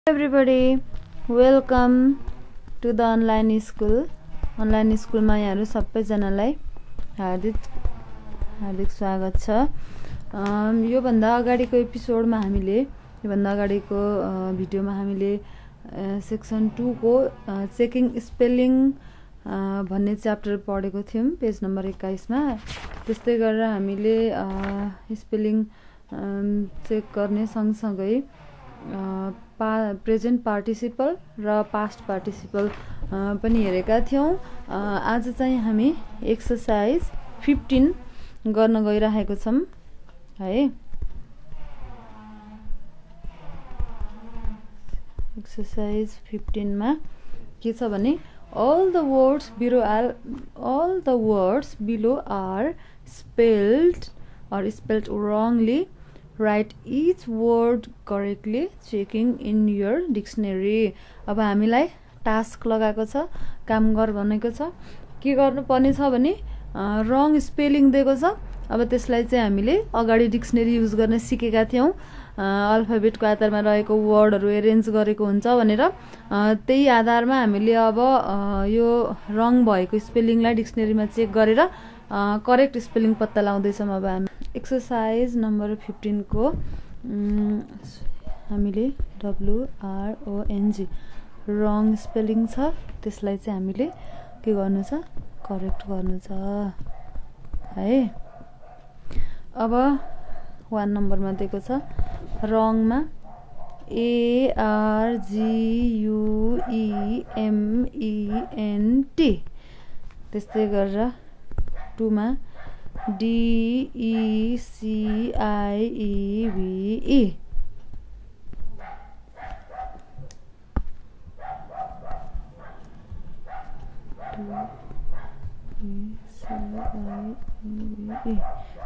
Everybody, welcome to the online school. Online school मा यहाँहरु सबैजनालाई हार्दिक स्वागत छ। यो भन्दा अगाडिको एपिसोडमा हामीले भिडियोमा हामीले सेक्सन 2 को चेकिङ स्पेलिङ भन्ने च्याप्टर पढेको थियौं पेज नम्बर 21 मा। त्यस्तै गरेर हामीले स्पेलिङ चेक गर्ने सँगसँगै प्रेजेन्ट पार्टिसिपल र पास्ट पार्टिसिपल पनि हेरेका थियौं। आज चाहिँ हामी एक्सरसाइज 15 गर्न गइरहेको छौं है। एक्सरसाइज 15 मा के छ भने all the words below are spelled wrongly. Write each word correctly, checking in your dictionary. अब हामीलाई टास्क लगाएको छ, काम गर भनेको छ। के गर्नुपर्ने छ भने रङ स्पेलिङ दिएको छ। अब त्यसलाई चाहिँ हामीले अगाडि डिक्सनरी युज गर्न सिकेका थियौं। अल्फाबेटको आधारमा रहेको वर्डहरु एरेन्ज गरेको हुन्छ भनेर त्यही आधारमा हामीले अब यो रङ भएको स्पेलिङलाई डिक्सनरीमा चेक गरेर करेक्ट स्पेलिङ पत्ता लगाउँदै छौं। अब हामी एक्सरसाइज नम्बर 15 को हामीले WRONG रङ स्पेलिङ छ, त्यसलाई चाहिँ हामीले के गर्नु छ, करेक्ट गर्नु छ है। अब 1 नम्बरमा दिएको छ रङमा ARGUEMENT। त्यस्तै गरेर 2 मा DECIEVE।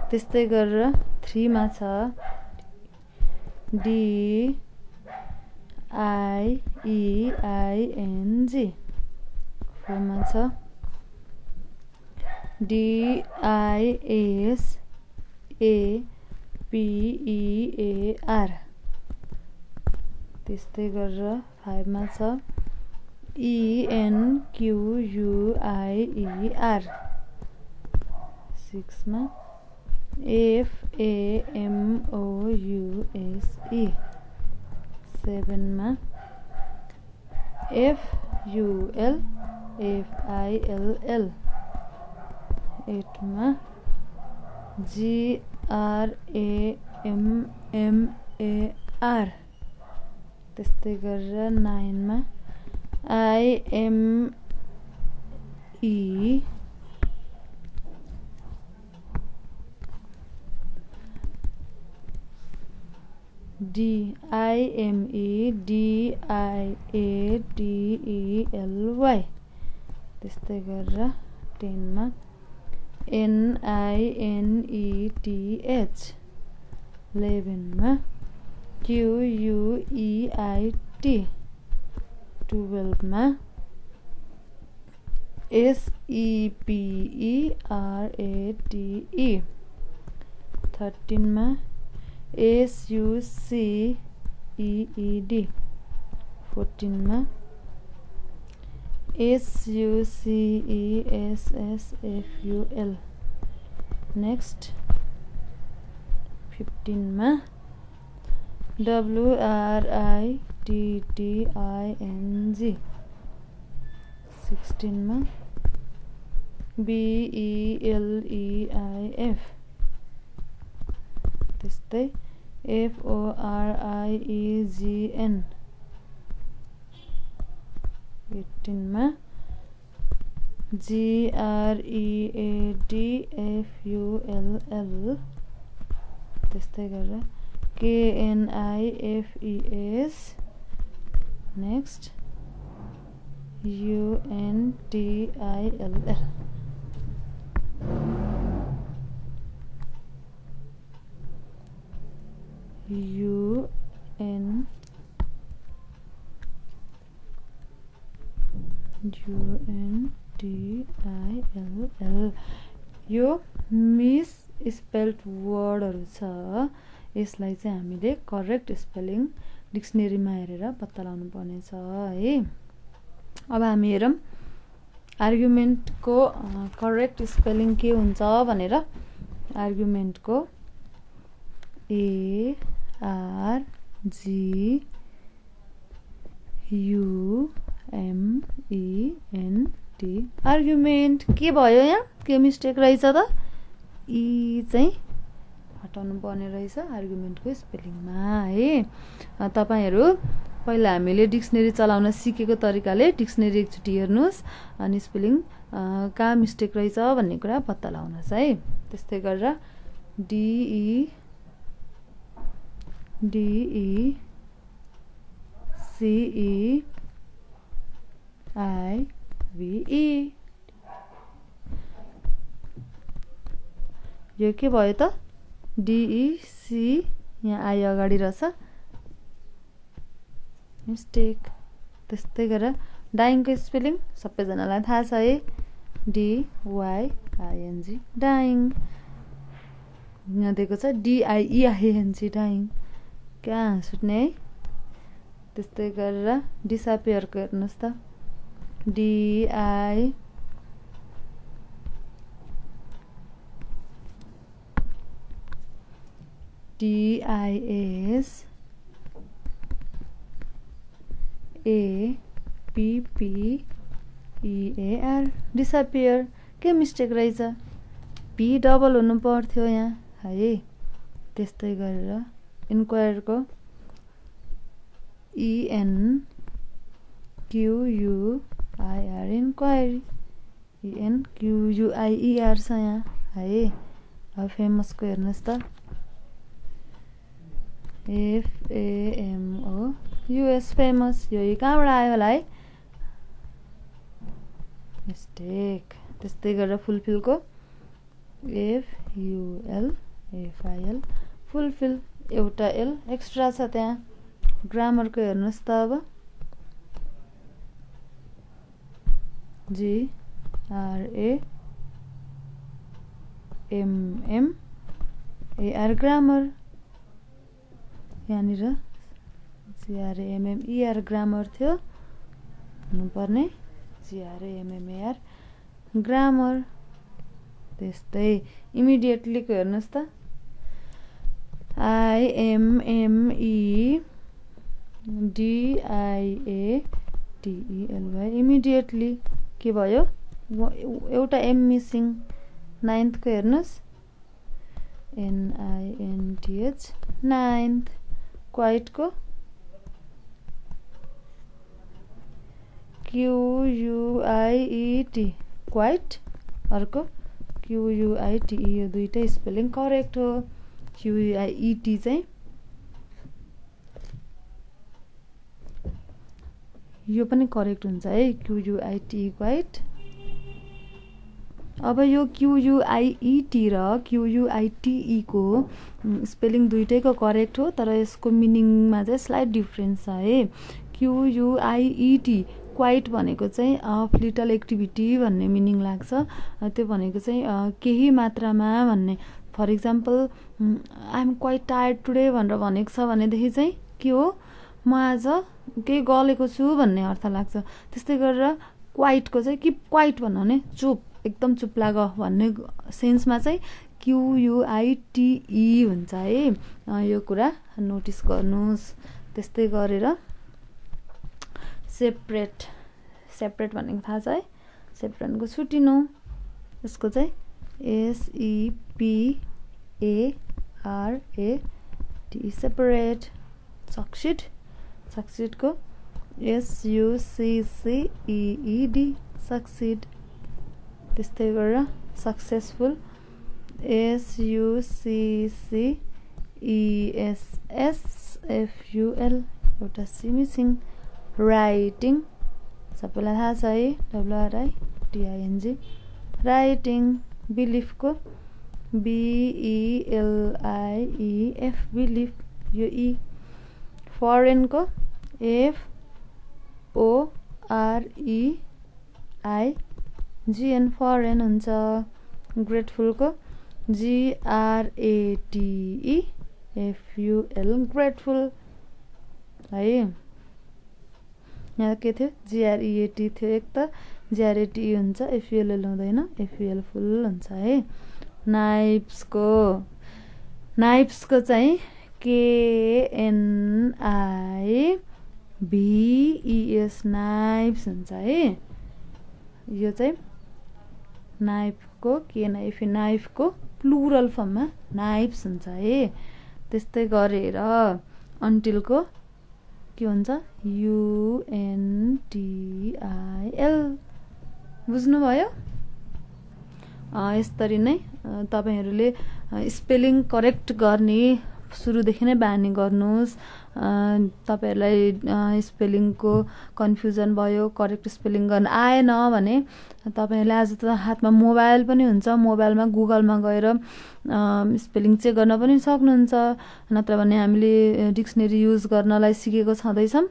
त्यस्तै गरेर 3 मा छ DIEING। 4 मा छ DISAPEAR। त्यस्तै गरेर 5 मा छ ENQUIER। 6 मा FAMOUSE। 7 मा FULFILL। 8 मा GRAMMAR। त्यस्तै गरेर 9 मा IME DIMEDIADELY। त्यस्तै गरेर 10 मा NINETH। 11 मा QUEIT। 12 मा SEPERATE। 13 मा SUCCEED। 14 मा SUCESSFUL। नेक्स्ट 15 मा WRITTING। 16 मा BELEIF। त्यस्तै FORIEGN। 18 मा GREADFULL। त्यस्तै गरेर KNIFES। Next UNTILL। UNTILL। यो मिस स्पेल्ड वर्डहरु छ, यसलाई चाहिँ हामीले करेक्ट स्पेलिङ डिक्सनेरीमा हेरेर पत्ता लगाउनु पर्ने छ है। अब हामी हेरौँ आर्गुमेन्टको करेक्ट स्पेलिङ के हुन्छ भनेर। आर्गुमेन्टको ARGUMENT आर्गुमेन्ट के भयो यहाँ, के मिस्टेक रहेछ त, ई चाहिँ हटाउनु पर्ने रहेछ आर्गुमेन्टको स्पेलिङमा है। तपाईहरु पहिला हामीले डिक्सनेरी चलाउन सिकेको तरिकाले डिक्सनेरी एकचोटि हेर्नुस् अनि स्पेलिङ कहाँ मिस्टेक रहेछ भन्ने कुरा पत्ता लगाउनुस् है। त्यस्तै गरेर DECIVE यो के भयो त, DEC यहाँ आई अगाडि रहेछ, मिस्टेक। त्यस्तै गरेर डाइङको स्पेलिङ सबैजनालाई थाहा छ है, DYING डाइङ। यहाँ दिएको छ DIEING डाइङ, कहाँ सुट्ने है। त्यस्तै गरेर डिसअपियरको हेर्नुहोस् त, DISAPPEAR डिसअपियर, के मिस्टेक रहेछ, P डबल हुनु पर्थ्यो यहाँ है। त्यस्तै गरेर इन्क्वायरको ENQUIR इन्क्वायरी, ENQUIER छ यहाँ है। अब फेमसको हेर्नुहोस् त, FAMOUS फेमस, यो कहाँबाट आयो होला है, मिस्टेक। त्यस्तै गरेर फुलफिलको FULFIL फुलफिल, एउटा L एक्स्ट्रा छ त्यहाँ। ग्रामरको हेर्नुहोस् त, अब GRAMMAR ग्रामर, यहाँनिर GRAMMER ग्रामर थियो हुनुपर्ने, GRAMMAR ग्रामर। त्यस्तै इमिडिएटलीको हेर्नुहोस् त, IMMEDIATELY इमिडिएटली के भयो, एउटा M मिसिङ। नाइन्थको हेर्नुहोस्, NINTH नाइन्थ। क्वाइटको QUIET क्वाइट, अर्को QUITE, यो दुईटै स्पेलिङ करेक्ट हो। QUIET चाहिँ यो पनि करेक्ट हुन्छ है, QUITE क्वाइट। अब यो QUIET र QUITE को स्पेलिङ दुईटैको करेक्ट हो, तर यसको मिनिङमा चाहिँ स्लाइट डिफरेन्स छ है। QUIET क्वाइट भनेको चाहिँ अफ लिटल एक्टिभिटी भन्ने मिनिङ लाग्छ, त्यो भनेको चाहिँ केही मात्रामा भन्ने। For example I am quite tired today भनेर भनेको छ भनेदेखि चाहिँ के हो, म आज केही गलेको छु भन्ने अर्थ लाग्छ। त्यस्तै गरेर क्वाइटको चाहिँ किप क्वाइट भन्नु भने चुप, एकदम चुप लाग भन्ने सेन्समा चाहिँ QUITE हुन्छ है। यो कुरा नोटिस गर्नुहोस्। त्यस्तै गरेर सेपरेट भनेको थाहा छ है, सेपरेटको छुटिनु, यसको चाहिँ SEPARATE सेपरेट। सक्सिडको SUCCEED succeed. त्यस्तै गरेर सक्सेसफुल SUCCESSFUL, एउटा C मिसिङ। राइटिङ सबैलाई थाहा छ है, WRITING राइटिङ। बिलिफको BELIEF बिलिफ, यो E। फरेनको FOREIGN फरेन हुन्छ। ग्रेटफुलको GRATEFUL ग्रेटफुल। है। यहाँ के थियो GREAT थियो, एक त GRATE हुन्छ, FULL हुँदैन, FUL फुल हुन्छ है। नाइप्सको चाहिँ KNIVES नाइप्स हुन्छ है। यो चाहिँ नाइफको प्लुरल फर्ममा नाइप्स हुन्छ है। त्यस्तै गरेर अन्टिलको के हुन्छ UNTIL, बुझ्नुभयो। यसरी नै तपाईहरुले स्पेलिङ करेक्ट गर्ने सुरुदेखि नै बानी गर्नुस्। तपाईहरुलाई स्पेलिङको कन्फ्युजन भयो, करेक्ट स्पेलिङ गर्न आएन भने तपाईहरुले आज त हातमा मोबाइल पनि हुन्छ, मोबाइलमा गुगलमा गएर स्पेलिङ चेक गर्न पनि सक्नुहुन्छ। नत्र भने हामीले डिक्सनरी युज गर्नलाई सिकेको छँदैछौँ,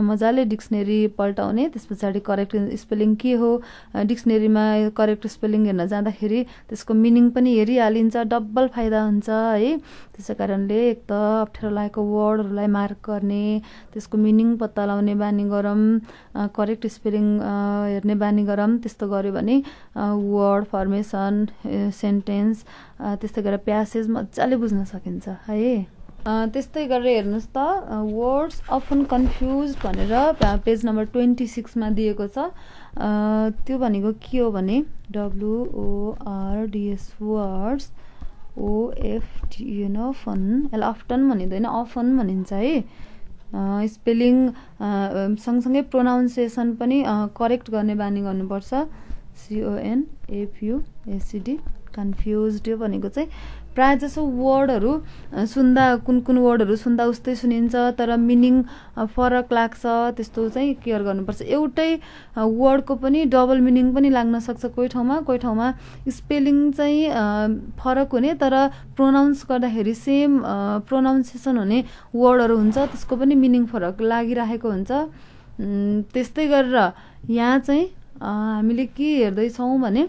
मजाले डिक्सनरी पल्टाउने, त्यसपछि करेक्ट स्पेलिङ के हो, डिक्सनरीमा करेक्ट स्पेलिङ हेर्न जाँदाखेरि त्यसको मिनिङ पनि हेरिहालिन्छ, डबल फाइदा हुन्छ है। त्यसै कारणले एक त अप्ठ्यारो लागेको वर्डहरूलाई मार्क गर्ने, त्यसको मिनिङ पत्ता लगाउने बानी गरौँ, करेक्ट स्पेलिङ हेर्ने बानी गरौँ। त्यस्तो गर्यो भने वर्ड फर्मेसन, सेन्टेन्स, त्यस्तै गरेर प्यासेज मजाले बुझ्न सकिन्छ है। त्यस्तै गरेर हेर्नुहोस् त वर्ड्स अफन कन्फ्युज भनेर पेज नम्बर 26 मा दिएको छ। त्यो भनेको के हो भने WORDS वर्ड्स, OFTN फन, यसलाई अफ्टन भनिँदैन, अफन भनिन्छ है। स्पेलिङ सँगसँगै प्रोनाउन्सिएसन पनि करेक्ट गर्ने बानी गर्नुपर्छ। CONFUSED, कन्फ्युज्ड भनेको चाहिँ प्रायः जसो वर्डहरू सुन्दा कुन वर्डहरू सुन्दा उस्तै सुनिन्छ तर मिनिङ फरक लाग्छ, त्यस्तो चाहिँ केयर गर्नुपर्छ। एउटै वर्डको पनि डबल मिनिङ पनि लाग्न सक्छ कोही ठाउँमा स्पेलिङ चाहिँ फरक हुने तर प्रोनाउन्स गर्दाखेरि सेम प्रोनाउन्सिएसन हुने वर्डहरू हुन्छ, त्यसको पनि मिनिङ फरक लागिरहेको हुन्छ। त्यस्तै गरेर यहाँ चाहिँ हामीले के हेर्दैछौँ भने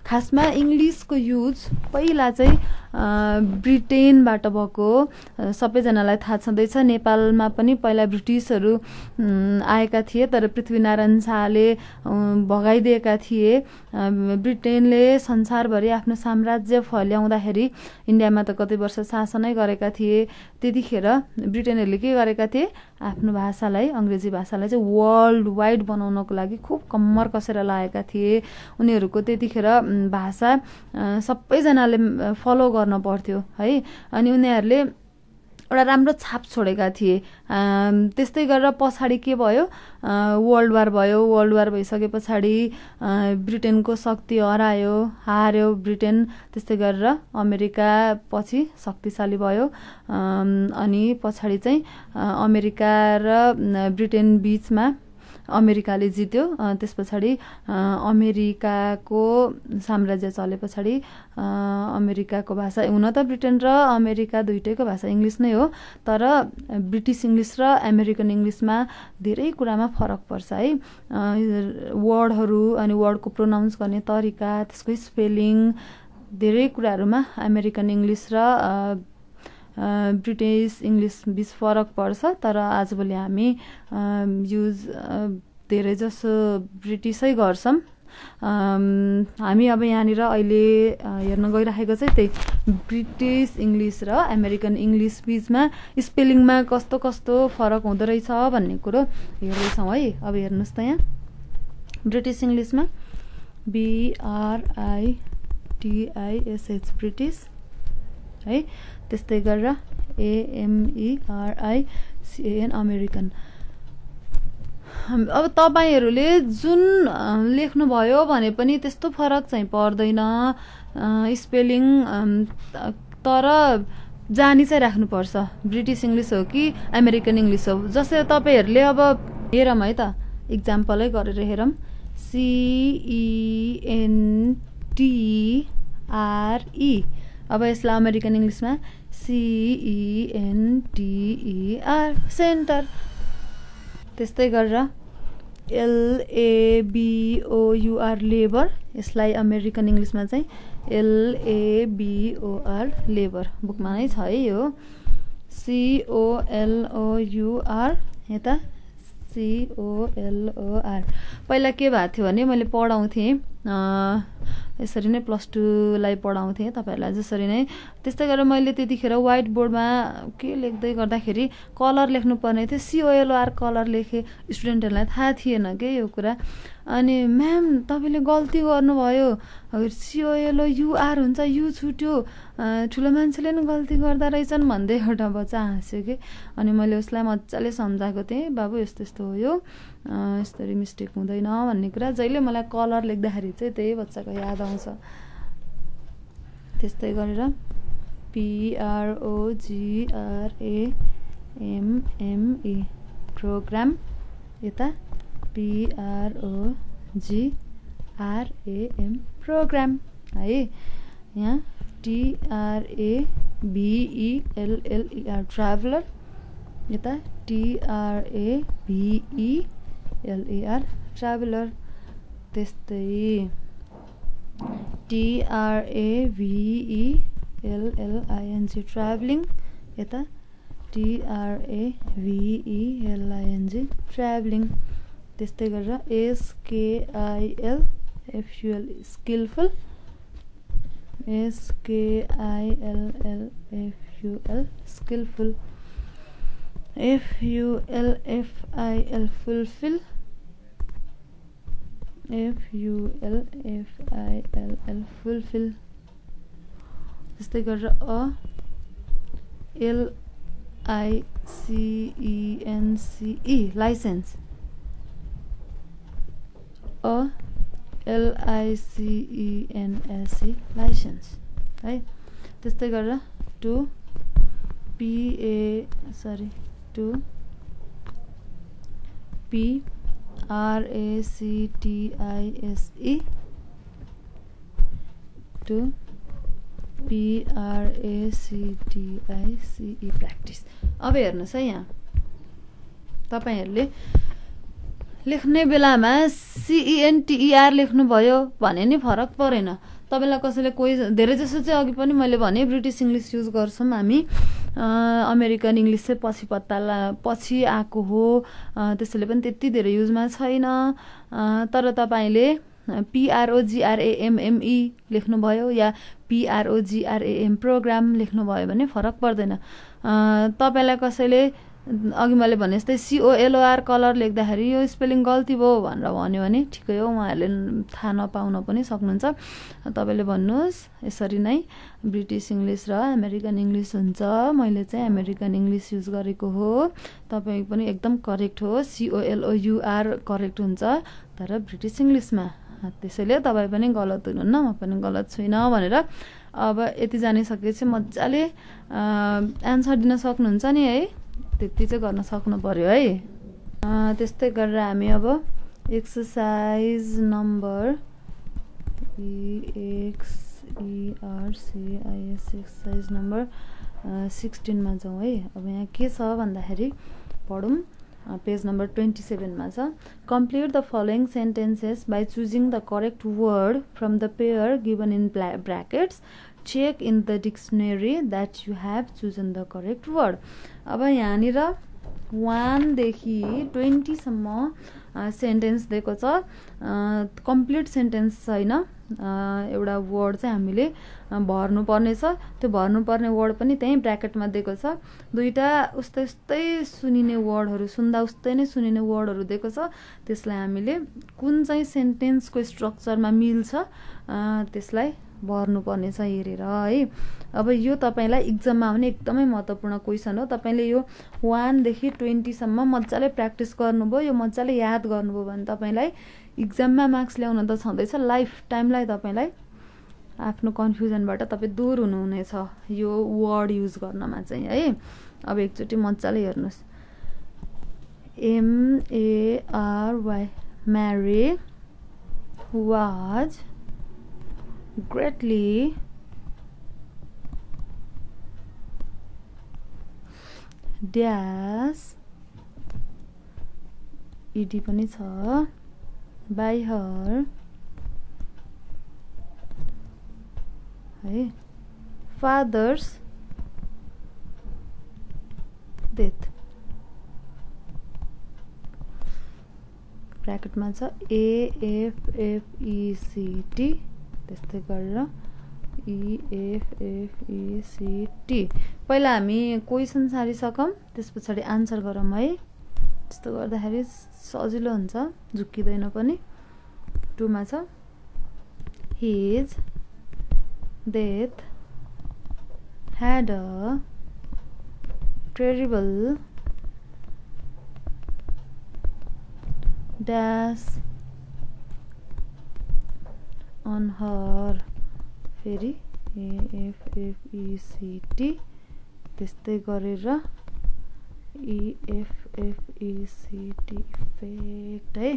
खासमा इङ्ग्लिसको युज पहिला चाहिँ ब्रिटेनबाट भएको सबैजनालाई थाहा छँदैछ। नेपालमा पनि पहिला ब्रिटिसहरू आएका थिए तर पृथ्वीनारायण शाहले भगाइदिएका थिए। ब्रिटेनले संसारभरि आफ्नो साम्राज्य फैल्याउँदाखेरि इन्डियामा त कति वर्ष शासनै गरेका थिए। त्यतिखेर ब्रिटेनहरूले के गरेका थिए, आफ्नो भाषालाई, अङ्ग्रेजी भाषालाई चाहिँ वर्ल्ड वाइड बनाउनको लागि खुब कम्मर कसेर लागेका थिए। उनीहरूको त्यतिखेर भाषा सबैजनाले फलो गर्न पर्थ्यो है। अनि उनीहरूले एउटा राम्रो छाप छोडेका थिए। त्यस्तै गरेर पछाडि के भयो, वर्ल्ड वार भयो। वर्ल्ड वार भइसके पछाडि ब्रिटेनको शक्ति हार्यो ब्रिटेन। त्यस्तै गरेर अमेरिका पछि शक्तिशाली भयो। अनि पछाडि चाहिँ अमेरिका र ब्रिटेन बीचमा अमेरिकाले जित्यो। त्यस पछाडि अमेरिकाको साम्राज्य चले पछाडि अमेरिकाको भाषा, हुन त ब्रिटेन र अमेरिका दुइटैको भाषा इङ्ग्लिस नै हो तर ब्रिटिस इङ्ग्लिस र अमेरिकन इङ्ग्लिसमा धेरै कुरामा फरक पर्छ है। वर्डहरू अनि वर्डको प्रोनाउन्स गर्ने तरिका, त्यसको स्पेलिङ, धेरै कुराहरूमा अमेरिकन इङ्ग्लिस र ब्रिटिस इङ्ग्लिस बीच फरक पर्छ। तर आजभोलि हामी युज धेरै जसो ब्रिटिसै गर्छौँ। हामी अब यहाँनिर अहिले हेर्न गइरहेको चाहिँ त्यही ब्रिटिस इङ्ग्लिस र अमेरिकन इङ्ग्लिस बीचमा स्पेलिङमा कस्तो कस्तो फरक हुँदो रहेछ भन्ने कुरो हेर्दैछौँ है। अब हेर्नुहोस् त यहाँ ब्रिटिस इङ्ग्लिसमा BRITISH ब्रिटिस है। त्यस्तै गरेर AMERICAN अमेरिकन। अब तपाईहरुले जुन लेख्नुभयो भने पनि त्यस्तो फरक चाहिँ पर्दैन स्पेलिङ, तर जानी चाहिँ राख्नुपर्छ ब्रिटिस इङ्ग्लिस हो कि अमेरिकन इङ्ग्लिस हो। जस्तै तपाईहरुले अब हेरौँ है त, इक्जाम्पलै गरेर हेरौँ। CENTRE, अब यसलाई अमेरिकन इङ्ग्लिसमा CENTER, सेन्टर। त्यस्तै गरेर LABOUR लेबर, यसलाई अमेरिकन इङ्ग्लिसमा चाहिँ LABOR लेबर। बुकमा नै छ है यो। COLOUR यता COLOR। पहिला के भएको थियो भने मैले पढाउँथेँ यसरी नै +2 लाई पढाउँथेँ तपाईहरुलाई जसरी नै। त्यस्तै गरेर मैले त्यतिखेर व्हाइट बोर्डमा के लेख्दै गर्दाखेरि कलर लेख्नु पर्ने थियो, COLOR कलर लेखे। स्टुडेन्टहरुलाई थाहा थिएन के यो कुरा। अनि म्याम तपाईले गल्ती गर्नुभयो, COLOUR हुन्छ, यु छुट्यो, ठुलो मान्छेले नि गल्ती गर्दा रहेछन् भन्दै एउटा बच्चा हाँस्यो के। अनि मैले उसलाई मजाले सम्झाएको थिएँ, बाबु यस्तो यस्तो हो यो, यसरी मिस्टेक हुँदैन भन्ने कुरा। जहिले मलाई कलर लेख्दाखेरि चाहिँ त्यही बच्चाको याद आउँछ। त्यस्तै गरेर PROGRAMME प्रोग्राम यता PROGRAM प्रोग्राम है। यहाँ TRAVELLER ट्राभलर यता TRAVELLER ट्राभलर। त्यस्तै TRAVELLING ट्राभलिङ यता TRAVELING ट्राभलिङ। त्यस्तै गरेर SKILFUL skilful SKILLFUL skilful. FULFIL fulfil FULFIL fulfil. त्यस्तै गरेर LICENCE लाइसेन्स LICENSE लाइसेन्स है। त्यस्तै गरेर to PRACTISE to PRACTICE practice. अब हेर्नुहोस् है, यहाँ तपाईहरुले लेख्ने बेलामा CENTER लेख्नुभयो भने नि फरक परेन। तपाईलाई कसैले कोही धेरै जसो चाहिँ अघि पनि मैले भने ब्रिटिस इङ्ग्लिस युज गर्छौँ हामी, अमेरिकन इङ्ग्लिस चाहिँ पछि आएको हो, त्यसैले पनि त्यति धेरै युजमा छैन। तर तपाईले PROGRAMME लेख्नुभयो या PROGRAM प्रोग्राम लेख्नुभयो भने फरक पर्दैन। तपाईलाई कसैले अघि मैले भने जस्तै COLOR कलर लेख्दाखेरि यो स्पेलिङ गल्ती भयो भनेर भन्यो भने ठिकै हो, उहाँहरूले थाहा नपाउन पनि सक्नुहुन्छ। तपाईले भन्नुहोस् यसरी नै ब्रिटिस इङ्ग्लिस र अमेरिकन इङ्ग्लिस हुन्छ, मैले चाहिँ अमेरिकन इङ्ग्लिस युज गरेको हो, तपाईँ पनि एकदम करेक्ट हो, COLOUR करेक्ट हुन्छ तर ब्रिटिस इङ्ग्लिसमा। त्यसैले तपाईँ पनि गलत हुनुहुन्न, म पनि गलत छुइनँ भनेर अब यति जानिसकेपछि मजाले एन्सर दिन सक्नुहुन्छ नि है, त्यति चाहिँ गर्न सक्नु पर्यो है। त्यस्तै गरेर हामी अब exercise number EXERCIS exercise number 16 मा जाउँ है। अब यहाँ के छ भन्दाखेरि पढौँ, पेज नम्बर 27 मा छ। Complete the following sentences by choosing the correct word from the pair given in brackets. Check in the dictionary that you have chosen the correct word. अब यहाँनिर 1 देखि 20 सम्म सेन्टेन्स दिएको छ, कम्प्लिट सेन्टेन्स छैन। एउटा वर्ड चाहिँ हामीले भर्नुपर्ने छ, त्यो भर्नुपर्ने वर्ड पनि त्यही ब्र्याकेटमा दिएको छ। दुईटा उस्तै उस्तै सुनिने वर्डहरू, सुन्दा उस्तै नै सुनिने वर्डहरू दिएको छ, त्यसलाई हामीले कुन चाहिँ सेन्टेन्सको स्ट्रक्चरमा मिल्छ त्यसलाई भर्नुपर्ने छ हेरेर है। अब यो तपाईलाई इक्जाममा आउने एकदमै महत्त्वपूर्ण क्वेसन हो। तपाईले यो 1 देखि 20 सम्म मजाले प्र्याक्टिस गर्नुभयो, यो मजाले याद गर्नुभयो भने तपाईलाई इक्जाममा मार्क्स ल्याउन त छँदैछ, लाइफ टाइमलाई तपाईलाई आफ्नो कन्फ्युजनबाट तपाईँ दूर हुनुहुनेछ यो वर्ड युज गर्नमा चाहिँ है। अब एकचोटि मजाले हेर्नुहोस्, MARY Mary was greatly dash ED पनि छ by her है father's ब्र्याकेटमा छ AFFECT, त्यस्तै गरेर EFFECT। पहिला हामी क्वेसन सारिसकौँ, त्यस पछाडि आन्सर गरौँ है। त्यस्तो गर्दाखेरि सजिलो हुन्छ, झुक्किँदैन पनि। 2 मा छ His death had a terrible dash on her, फेरि AFFECT, त्यस्तै गरेर EFFECT इफेक्ट है।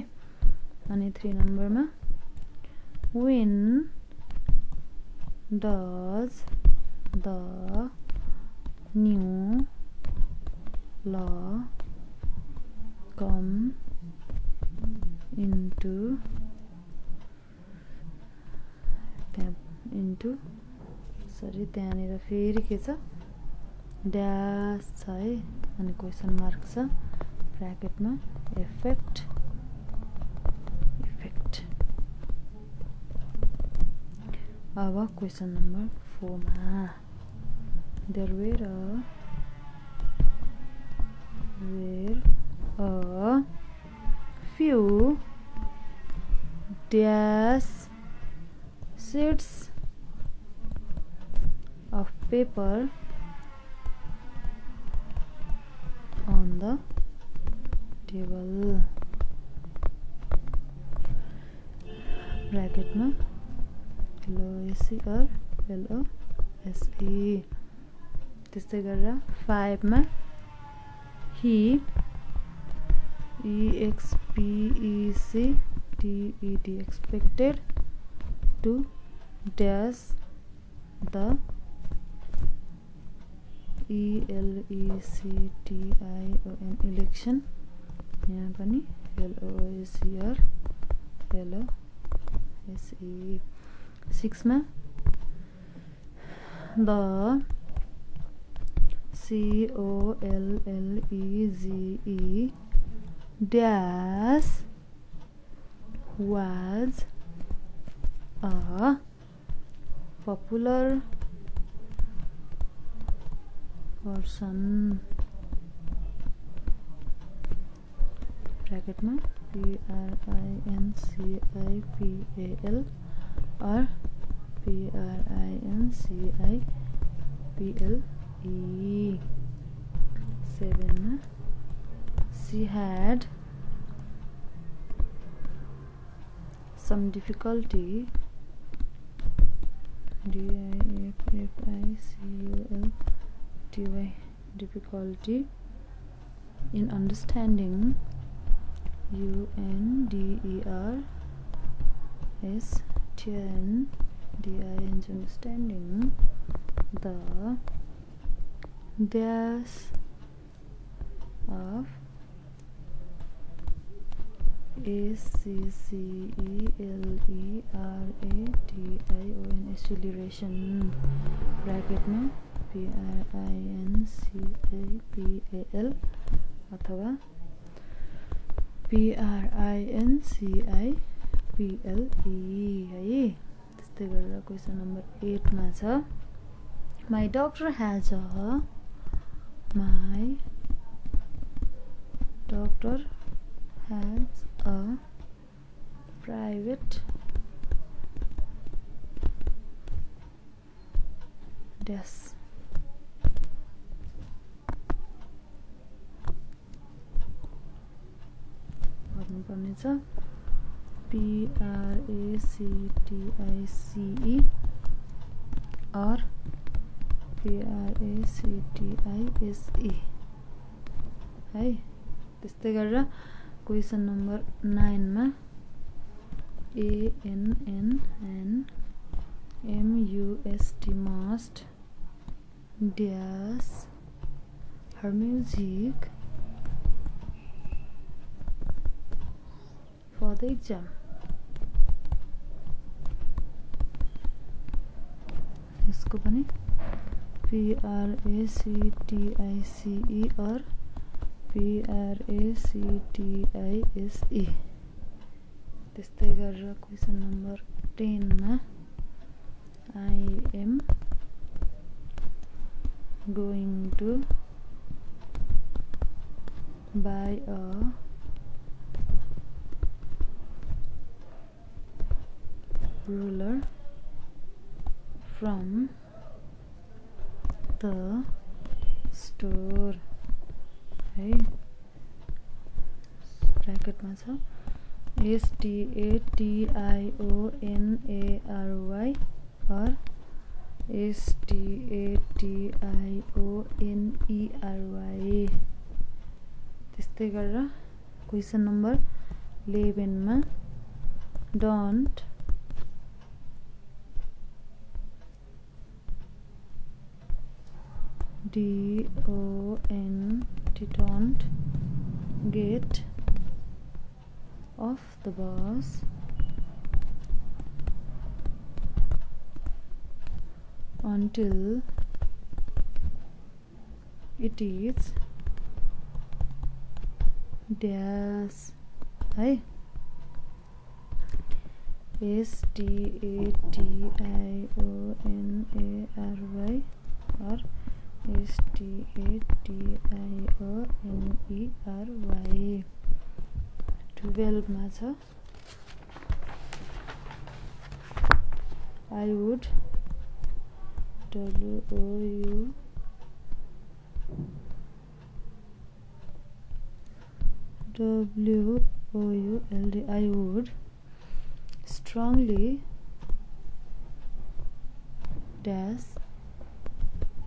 अनि 3 नम्बरमा When does the new law come into त्यहाँनिर फेरि के छ ड्यास छ है, अनि क्वेसन मार्क छ ब्र्याकेटमा इफेक्ट। अब क्वेसन नम्बर 4 मा there were a few dash sheets of paper on the table, ब्र्याकेटमा LOSE or LOSE। त्यस्तै गरेर 5 मा he EXPECTED expected to dash the ELECTION election, यहाँ पनि LOSE or LOSE। 6 मा the COLLEGE dash was a popular person, ब्र्याकेटमा PRINCIPAL or PRINCIPLE। 7 मा she had some difficulty difficulty in understanding understanding the dash of ACCELERATION acceleration, ब्र्याकेटमा PRINCIPAL अथवा PRINCIPLE है। त्यस्तै गरेर question number 8 मा छ My doctor has a private desk भन्नुपर्ने छ PRACTICE or PRACTISE है। त्यस्तै गरेर क्वेसन नम्बर 9 मा ANNMUST must dash her music for the exam, यसको पनि PRACTICE or PRACTISE त्यस्तै गरेर क्वेसन नम्बर 10 मा I am going to buy a ruler from the store है ब्रैकेटमा छ STATIONARY or STATIONERY त्यस्तै गरेर क्वेसन नम्बर 11 मा don't don't get off the bus until it is dash है STATIONARY or STATIONERY 12 मा छ I would WOULD I would strongly dash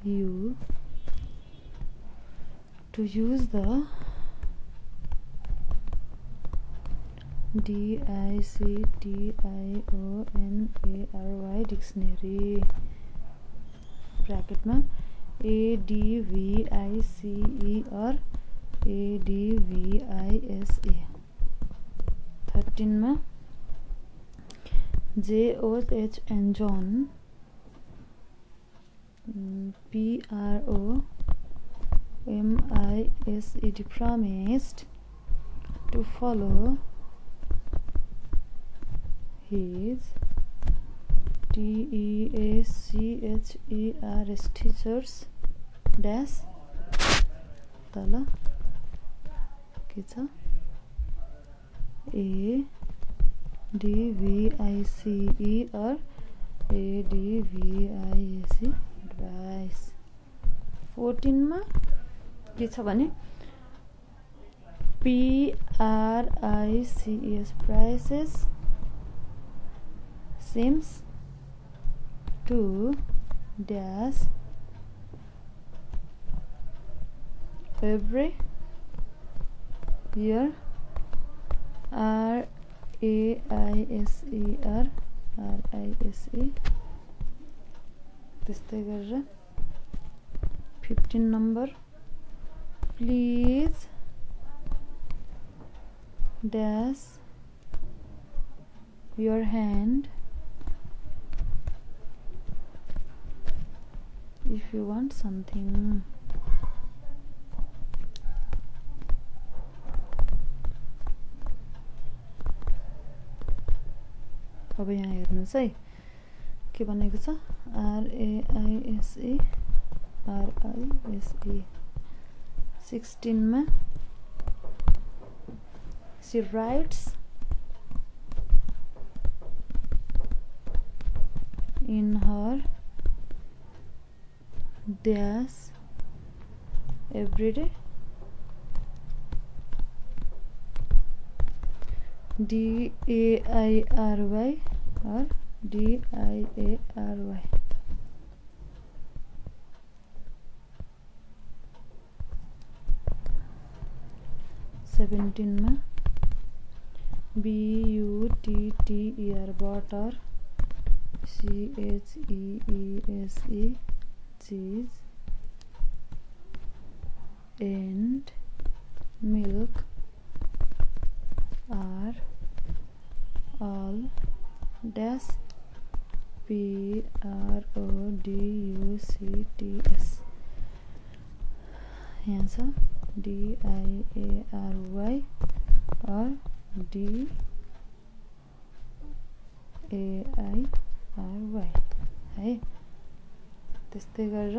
you to use the DICTIONARY dictionary ब्रैकेटमा ADVICE or ADVISE 13 मा JOH and John PROMISED promised to follow his TEACHER's teachers dash तल के छ ADVICE or ADVISE advice 14 मा के छ भने PRICES prices seems to dash every year RAISE त्यस्तै गरेर 15 number please dash your hand if you want something अब यहाँ हेर्नुस् है के भनेको छ RAISE 16 मा she writes in her dash every day DAIRY or DIARY 17 मा BUTTER butter CHEESE cheese and milk are all dash PRODUCTS यहाँ छ DIARY or DIARY AIRY है। त्यस्तै गरेर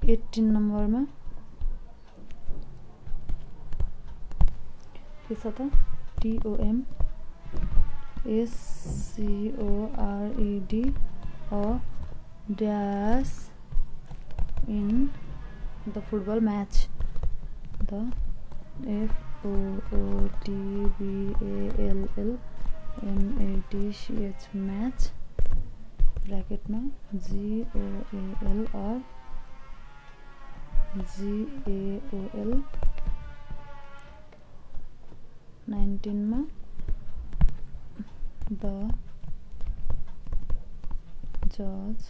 18 नम्बरमा के छ त TOMSCORED a dash in the football match. The FOOTBALLMATCH match bracket में GOAL or GAOL 19 में the judge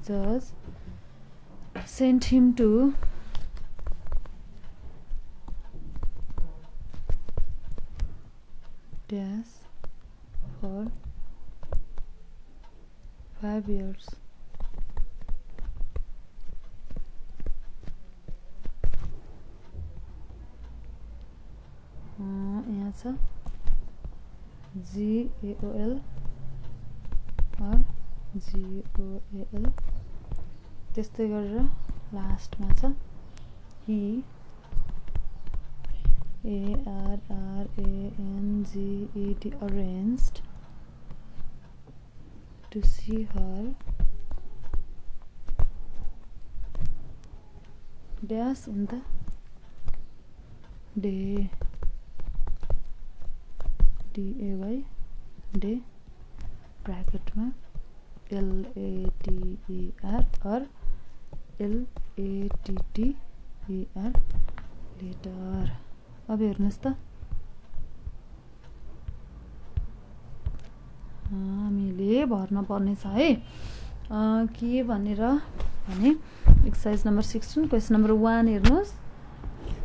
judge sent him to dash for 5 years. यहाँ छ GAOL or GOAL। त्यस्तै गरेर लास्टमा छ he ARRANGED arranged to see her dash in the day DAY day bracket में LATER और LATTER later। अब हेर्नुस् त हामीले भर्न पर्ने छ है के भनेर भने एक्सरसाइज नम्बर 16 क्वेशन नम्बर 1 हेर्नुस्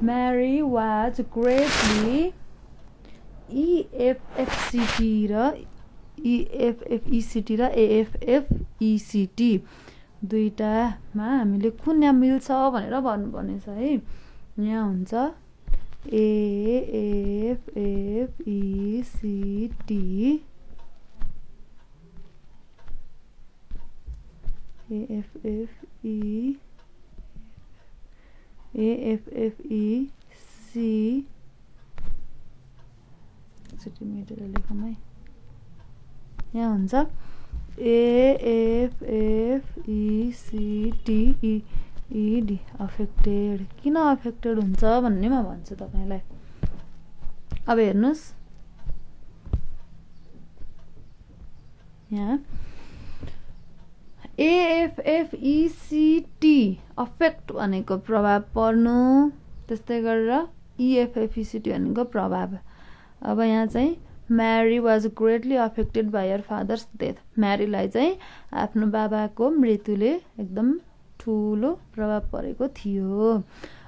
Mary was greatly EFFCT र EFFECT र AFFECT दुईटामा हामीले कुन यहाँ मिल्छ भनेर भन्नुपर्ने छ है। यहाँ हुन्छ AFFECT यहाँ हुन्छ AFFECTED अफेक्टेड। किन अफेक्टेड हुन्छ भन्ने म भन्छु तपाईलाई। अब हेर्नुस् यहाँ AFFECT अफेक्ट भनेको प्रभाव पर्नु, त्यस्तै गरेर EFFECT भनेको प्रभाव। अब यहाँ चाहिँ Mary was greatly affected by her father's death। म्यारीलाई चाहिँ आफ्नो बाबाको मृत्युले एकदम ठुलो प्रभाव परेको थियो।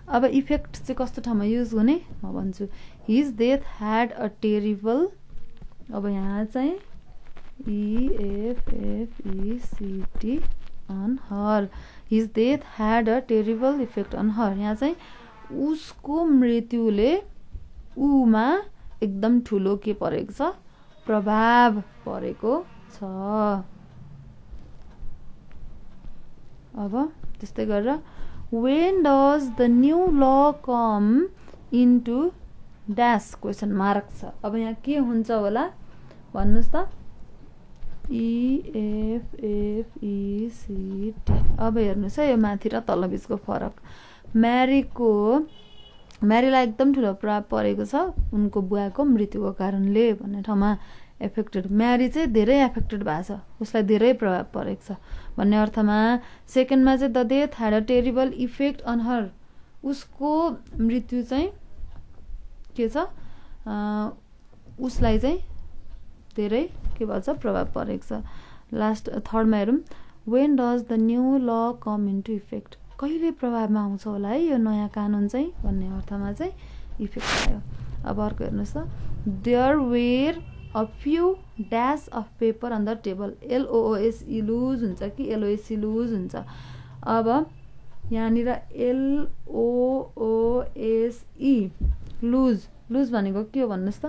अब इफेक्ट चाहिँ कस्तो ठाउँमा युज हुने म भन्छु। His death had a terrible, अब यहाँ चाहिँ EFFECT on her। His death had a terrible effect on her। यहाँ चाहिँ उसको मृत्युले उमा एकदम ठुलो के परेको छ प्रभाव परेको छ। अब त्यस्तै गरेर when does the new law come into dash question mark छ। अब यहाँ के हुन्छ होला भन्नुस् त EFFECT। अब हेर्नुस् है यो माथि र तल बीचको फरक। म्यारीलाई एकदम ठुलो प्रभाव परेको छ उनको बुवाको मृत्युको कारणले भन्ने ठाउँमा एफेक्टेड। म्यारी चाहिँ धेरै एफेक्टेड भएको छ, उसलाई धेरै प्रभाव परेको छ भन्ने अर्थमा। सेकेन्डमा चाहिँ the death had a terrible effect on her, उसको मृत्यु चाहिँ के छ उसलाई चाहिँ धेरै के भन्छ प्रभाव परेको छ। लास्ट थर्डमा हेरौँ वेन डज द न्यू ल कम इन्टु इफेक्ट, कहिले प्रभावमा आउँछ होला है यो नयाँ कानुन चाहिँ भन्ने अर्थमा चाहिँ इफेक्ट आयो। अब अर्को हेर्नुहोस् त there were a few dash of paper on the table. LOOS loose हुन्छ कि LOSC लुज हुन्छ। अब यहाँनिर LOOSE लुज लुज भनेको के हो भन्नुहोस् त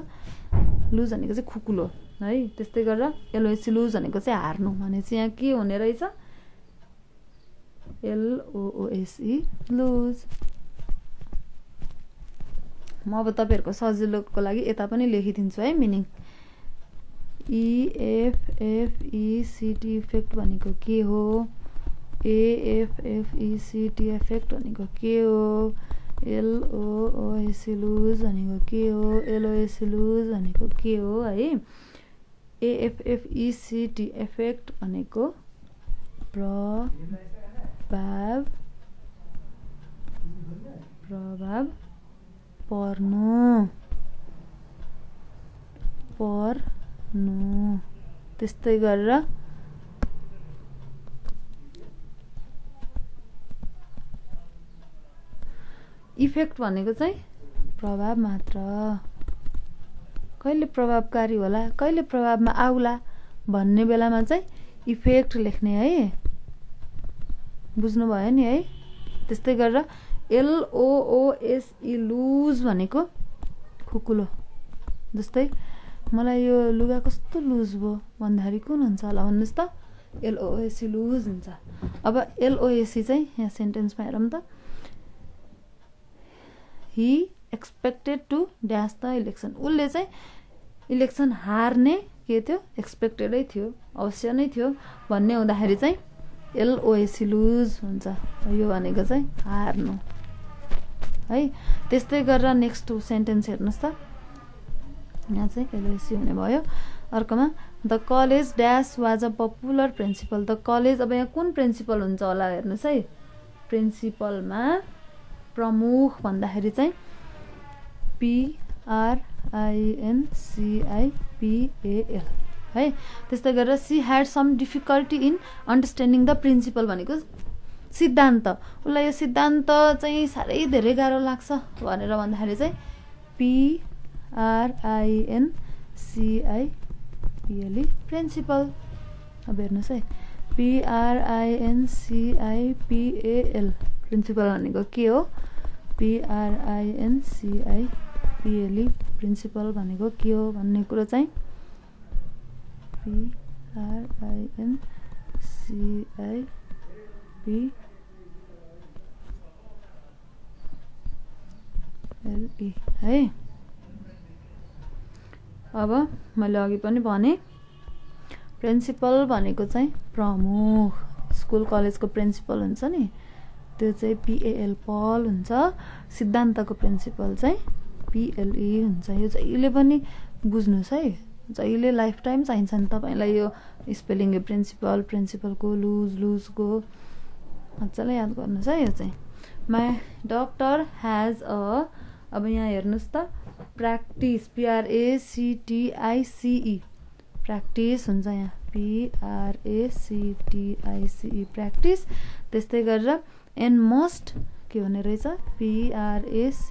लुज भनेको चाहिँ खुकुलो है त्यस्तै गरेर LOSE लुज भनेको चाहिँ हार्नु भनेपछि यहाँ के हुने रहेछ LOOSE लुज म अब तपाईहरुको सजिलोको लागि यता पनि लेखिदिन्छु है मिनिङ EFFECT इफेक्ट भनेको के हो AFFECT इफेक्ट भनेको के हो LOOSE लुज भनेको के हो LOSE लुज भनेको के हो है AFFECT इफेक्ट भनेको प्रभाव पर्नु त्यस्तै गरेर इफेक्ट भनेको चाहिँ प्रभाव मात्र कहिले प्रभावकारी होला कहिले प्रभावमा आउला भन्ने बेलामा चाहिँ इफेक्ट लेख्ने है बुझ्नु भयो नि है त्यस्तै गरेर LOOSE लुज भनेको खुकुलो जस्तै मलाई यो लुगा कस्तो लुज भयो भन्दाखेरि कुन हुन्छ होला भन्नुस् त LOSE लुज हुन्छ अब LOSE चाहिँ यहाँ सेन्टेन्समा हेरौँ त he expected to dash the election उले चाहिँ इलेक्सन हार्ने के थियो एक्सपेक्टेडै थियो अवश्य नै थियो भन्ने हुँदाखेरि चाहिँ LOSE लुज हुन्छ यो भनेको चाहिँ हार्नु है त्यस्तै गरेर नेक्स्ट सेन्टेन्स हेर्नुस् त यहाँ चाहिँ LOSE हुने भयो अर्कोमा the college dash was a popular principal the college अब यहाँ कुन प्रिन्सिपल हुन्छ होला हेर्नुस् है प्रिन्सिपलमा प्रमुख भन्दाखेरि चाहिँ PRINCIPAL है त्यस्तै गरेर she had some difficulty in understanding the principle भनेको सिद्धान्त उसलाई यो सिद्धान्त चाहिँ साह्रै धेरै गाह्रो लाग्छ भनेर भन्दाखेरि चाहिँ PRINCIPAL प्रिन्सिपल अब हेर्नुहोस् है PRINCIPAL प्रिन्सिपल भनेको के हो PRINCIPAL प्रिन्सिपल भनेको के हो भन्ने कुरो चाहिँ PRINCIPAL है अब मैले अघि पनि भने प्रिन्सिपल भनेको चाहिँ प्रमुख स्कुल कलेजको प्रिन्सिपल हुन्छ नि त्यो चाहिँ PAL हुन्छ सिद्धान्तको प्रिन्सिपल चाहिँ PLE हुन्छ यो जहिले पनि बुझ्नुस् है जहिले लाइफ टाइम चाहिन्छ नि तपाईलाई यो स्पेलिङ प्रिन्सिपलको लुजको मजाले याद गर्नुस् है यो चाहिँ माई डक्टर ह्याज अ अब यहाँ हेर्नुस् त प्र्याक्टिस PRACTICE प्र्याक्टिस हुन्छ यहाँ PRACTICE प्र्याक्टिस त्यस्तै गरेर एन्ड मस्ट के हुने रहेछ PRACTISE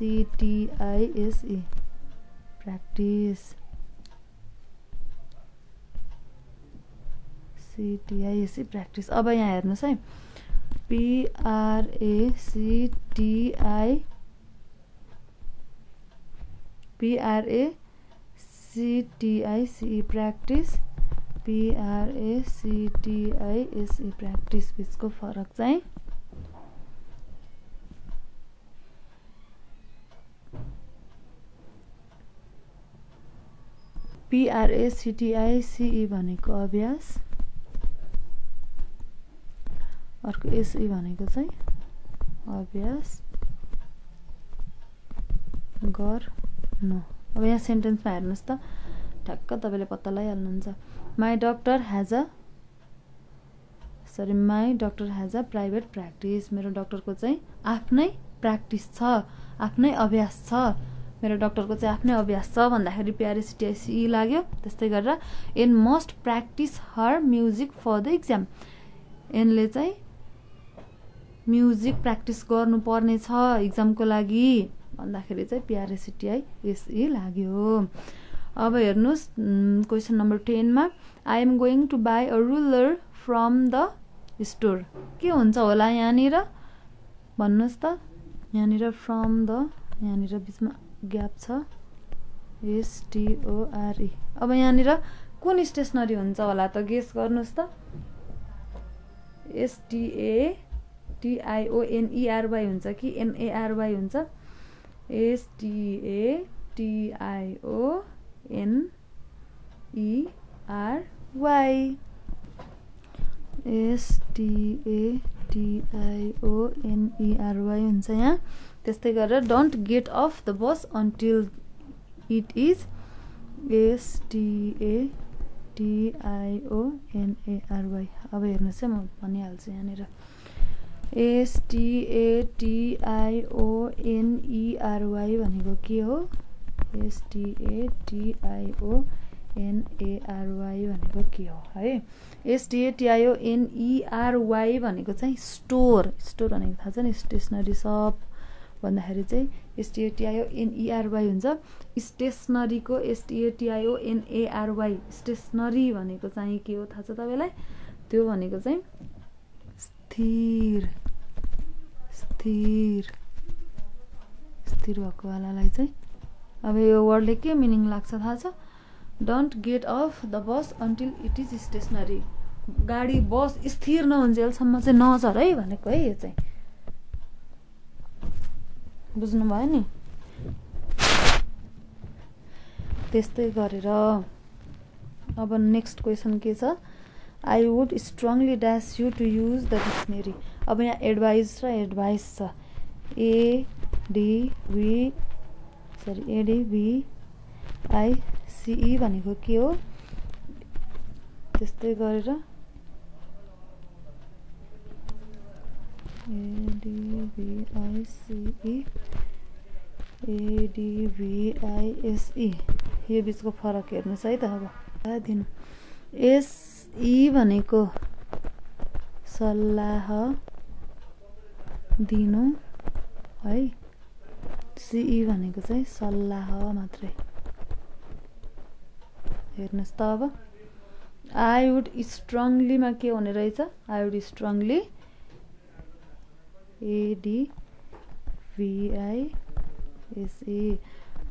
प्र्याक्टिस CTISE प्र्याक्टिस अब यहाँ हेर्नुहोस् है PRACTICE प्र्याक्टिस PRACTISE प्र्याक्टिस बिचको फरक चाहिँ PRACTICE भनेको अभ्यास अर्को SE भनेको चाहिँ अभ्यास गर्नु अब यहाँ सेन्टेन्समा हेर्नुस् त ठ्याक्क तपाईले पत्ता लगाइहाल्नुहुन्छ my doctor has a private practice मेरो डक्टरको चाहिँ आफ्नै प्र्याक्टिस छ आफ्नै अभ्यास छ मेरो डक्टरको चाहिँ आफ्नै अभ्यास छ भन्दाखेरि PRACTICE लाग्यो त्यस्तै गरेर Ann must practise her music for the exam एनले चाहिँ म्युजिक प्र्याक्टिस गर्नुपर्ने छ इक्जामको लागि भन्दाखेरि चाहिँ PRACTICE लाग्यो अब हेर्नुस् क्वेसन नम्बर 10 मा I am going to buy a ruler from the store के हुन्छ होला यहाँनिर भन्नुस् त यहाँनिर फ्रम द यहाँनिर बीचमा ग्याप छ STORE अब यहाँनिर कुन स्टेसनरी हुन्छ होला त गेस गर्नुस् त STATIONERY हुन्छ कि NARY हुन्छ STATIONERY हुन्छ यहाँ त्यस्तै गरेर don't get off the bus until it is STATIONERY अब हेर्नुहोस् है म भनिहाल्छु यहाँनिर STATIONERY भनेको के हो STATIONERY भनेको के हो है STATIONERY भनेको चाहिँ स्टोर भनेको थाहा छ नि स्टेसनरी सप भन्दाखेरि चाहिँ STATIONERY हुन्छ स्टेसनरीको STATIONERY स्टेसनरी भनेको चाहिँ के हो थाहा छ तपाईलाई त्यो भनेको चाहिँ स्थिर भएको वालालाई चाहिँ अब यो वर्डले के मिनिङ लाग्छ थाहा छ don't get off the bus until it is stationary गाडी बस स्थिर नहुन्जेलसम्म चाहिँ नचढ है भनेको है यो चाहिँ बुझ्नु भयो नि त्यस्तै गरेर अब नेक्स्ट क्वेसन के छ I would strongly dash you to use the dictionary अब यहाँ एडभाइस र एडभाइस छ ADVICE भनेको के हो त्यस्तै गरेर ADVICE यो बीचको फरक हेर्नुस् है त अब दिनु SE भनेको सल्लाह दिनु है CE भनेको चाहिँ सल्लाह मात्रै हेर्नुस् त अब I would strongly मा के हुने रहेछ I would strongly ADVICE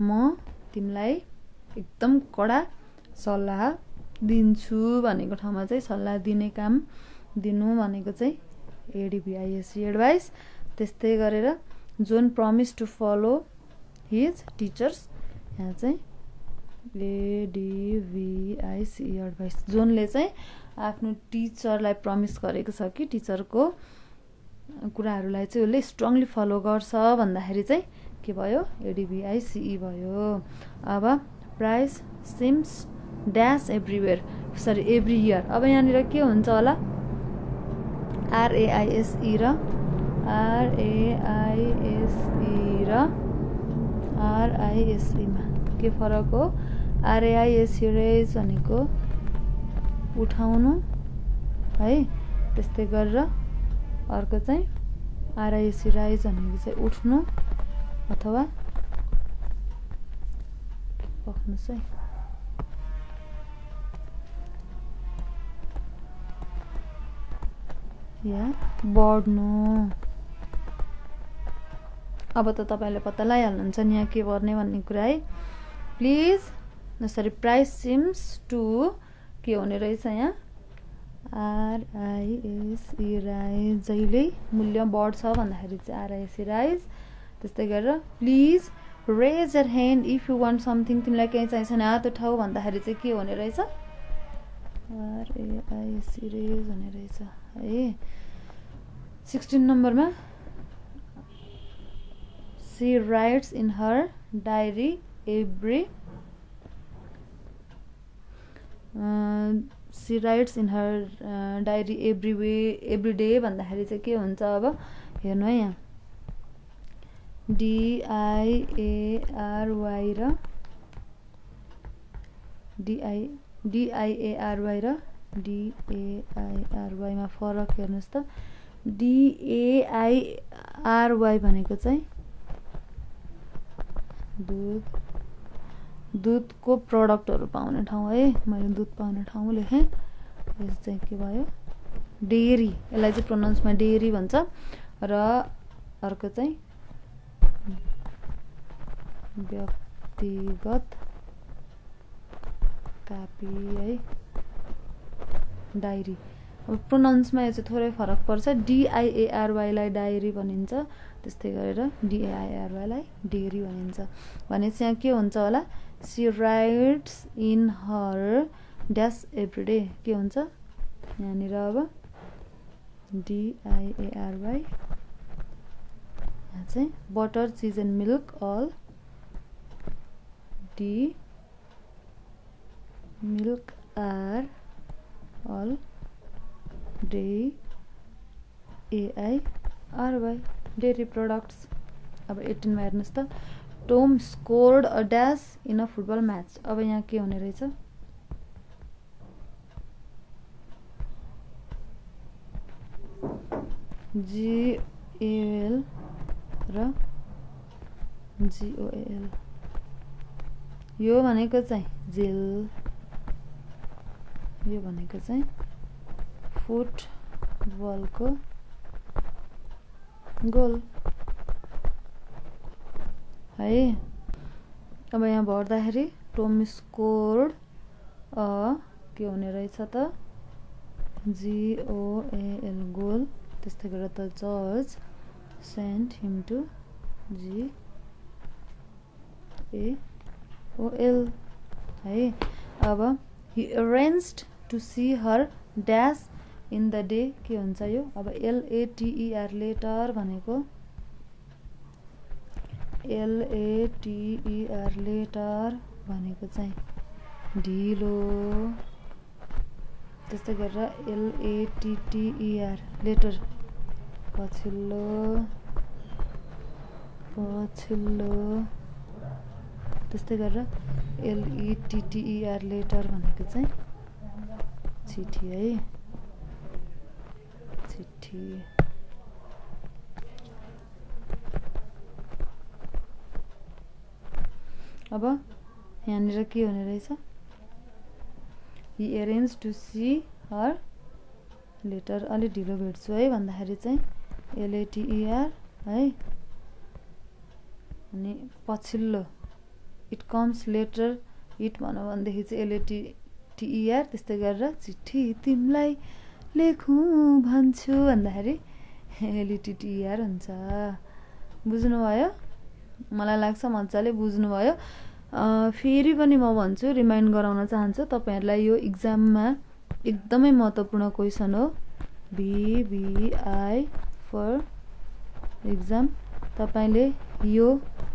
म तिमीलाई एकदम कडा सल्लाह दिन्छु भनेको ठाउँमा चाहिँ सल्लाह दिने काम दिनु भनेको चाहिँ ADVICE एडभाइस त्यस्तै गरेर John promise to follow his teachers यहाँ चाहिँ ADVICE एडभाइस जोनले चाहिँ आफ्नो टिचरलाई प्रमिस गरेको छ कि टिचरको कुराहरूलाई चाहिँ उसले स्ट्रङली फलो गर्छ भन्दाखेरि चाहिँ के भयो ADVICE भयो अब price seems dash everywhere sorry every year अब यहाँनिर के हुन्छ होला RAISE र RISE मा के फरक हो RAISE भनेको उठाउनु है त्यस्तै गरेर अर्को चाहिँ RISE भनेको चाहिँ उठ्नु अथवा पक्नुस् है या बढ्नु अब त तपाईले पत्ता लगाइहाल्नुहुन्छ नि यहाँ के गर्ने भन्ने कुरा है please sorry price seems to के हुने रहेछ यहाँ RISE राइज जहिले मूल्य बढ्छ भन्दाखेरि चाहिँ RISE राइज त्यस्तै गरेर please raise your hand if you want something तिमीलाई केही चाहिन्छ भने हात उठाऊ भन्दाखेरि चाहिँ के हुने रहेछ RAISE रेज हुने रहेछ है 16 नम्बरमा she writes in her diary every day भन्दाखेरि चाहिँ के हुन्छ अब हेर्नु है यहाँ DIARY र DAIRY मा फरक हेर्नुस् त DAIRY भनेको चाहिँ दुधको प्रडक्टहरु पाउने ठाउँ है मैले दुध पाउने ठाउँ लेखे यो चाहिँ के भयो डेयरी यसलाई चाहिँ प्रोनाउन्समा डेयरी भन्छ र अर्को चाहिँ व्यक्तिगत कापी है डायरी। अब प्रोनाउन्समा यो चाहिँ थोरै फरक पर्छ। DIARY लाई डायरी भनिन्छ, त्यस्तै गरेर DAIRY लाई डेरी भनिन्छ। भनेपछि यहाँ के हुन्छ होला, she writes in her dash every day के हुन्छ यहाँनिर अब DIARY यहाँ चाहिँ butter cheese and milk all D milk are all day AIRY dairy products. अब 18 मा हेर्नुहोस् त, Tom scored a dash in a football match. अब यहाँ के हुने रहेछ, GAL र GOAL। यो भनेको चाहिँ जेल, यो भनेको चाहिँ फुटबलको गोल है। अब यहाँ भर्दाखेरि टोम स्कोर्ड के हुने रहेछ त GOAL गोल। त्यस्तै गरेर त जज सेन्ट हिम टु GAOL है। अब he arranged to see her dash in the day के हुन्छ यो, अब LATER लेटर भनेको LATER लेटर भनेको चाहिँ ढिलो। त्यस्तै गरेर LATTER लेटर पछिल्लो पछिल्लो। त्यस्तै गरेर LETTER लेटर भनेको चाहिँ चिठी है, चिठी। अब यहाँनिर के हुने रहेछ, he arranged to see her later अलि ढिलो भेट्छु है भन्दाखेरि चाहिँ LATER है, अनि पछिल्लो इट कम्स लेटर इट भनौँ भनेदेखि चाहिँ LATER। त्यस्तै गरेर चिठी तिमीलाई लेखौँ भन्छु भन्दाखेरि LETTER हुन्छ। बुझ्नुभयो? मलाई लाग्छ मजाले बुझ्नुभयो। फेरि पनि म भन्छु, रिमाइन्ड गराउन चाहन्छु तपाईहरुलाई, यो एक्जाममा एकदमै महत्त्वपूर्ण क्वेशन हो। VBI for exam. तपाईले यो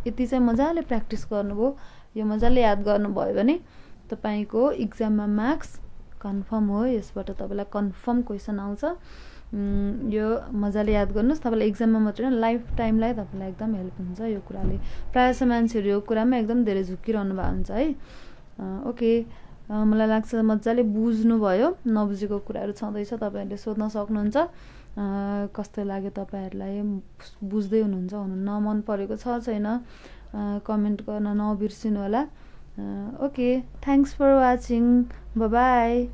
यति चाहिँ मजाले प्र्याक्टिस गर्नुभयो, यो मजाले याद गर्नुभयो भने तपाईको एक्जाममा मार्क्स कन्फर्म हो। यसबाट तपाईलाई कन्फर्म क्वेशन आउँछ। यो मजाले याद गर्नुस्। तपाईलाई एक्जाममा मात्र हैन लाइफ टाइमलाई तपाईलाई एकदम हेल्प हुन्छ यो कुराले। प्रायः मान्छेहरु यो कुरामा एकदम धेरै झुकिरहनु भएको हुन्छ है। ओके, मलाई लाग्छ मजाले बुझ्नु भयो। नबुझेको कुराहरु छँदैछ तपाईहरुले सोध्न सक्नुहुन्छ। कस्तो लाग्यो तपाईहरुलाई, बुझ्दै हुनुहुन्छ हुनुहुन्न, मन परेको छ छैन कमेन्ट गर्न नबिर्सिनु होला। Okay, thanks for watching, bye by.